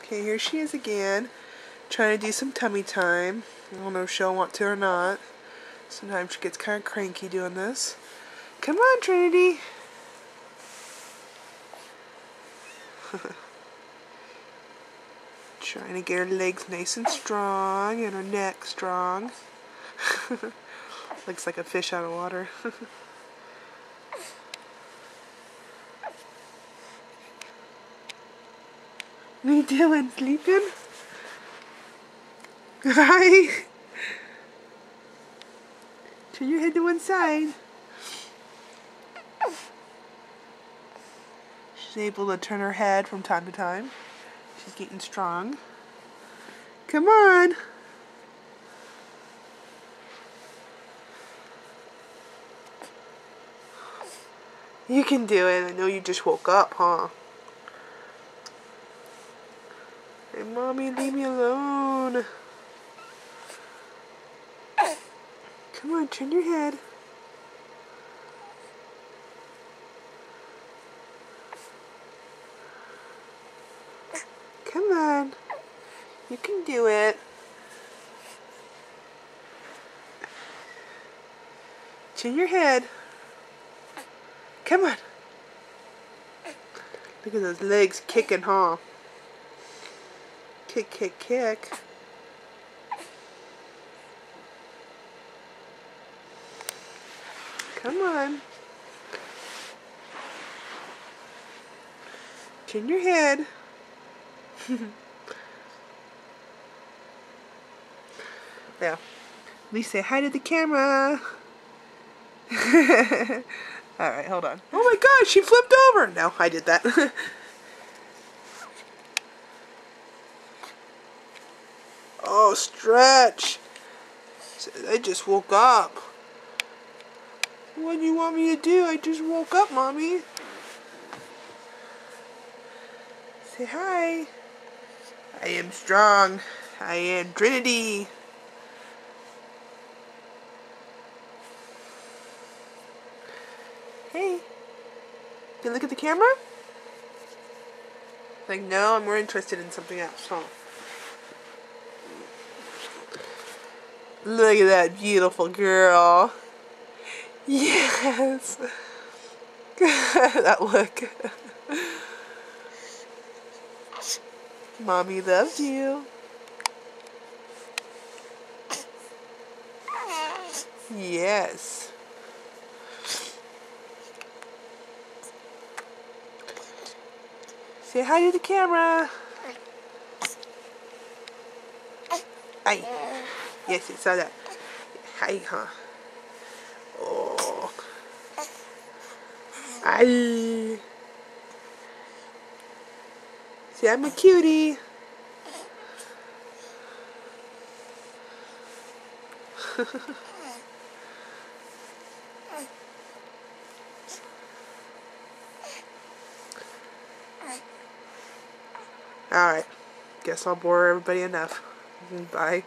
Okay, here she is again, trying to do some tummy time. I don't know if she'll want to or not. Sometimes she gets kind of cranky doing this. Come on, Trinity. Trying to get her legs nice and strong and her neck strong. Looks like a fish out of water. What are you doing? Sleeping? Hi. Turn your head to one side. She's able to turn her head from time to time. She's getting strong. Come on. You can do it. I know you just woke up, huh? Hey, Mommy, leave me alone. Come on, turn your head. Come on. You can do it. Turn your head. Come on. Look at those legs kicking, huh? Kick, kick, kick. Come on. Turn your head. Yeah. At least say hi to the camera. Alright, hold on. Oh my gosh, she flipped over! No, I did that. Oh, stretch. I just woke up. What do you want me to do? I just woke up, Mommy. Say hi. I am strong. I am Trinity. Hey. Can you look at the camera? Like, no, I'm more interested in something else, huh? Look at that beautiful girl. Yes. That look. Mommy loves you. Yes. Say hi to the camera. Hi. Yes, I saw that. Hi, huh? Oh. Hi. See, I'm a cutie. Alright. Guess I'll bore everybody enough. Bye.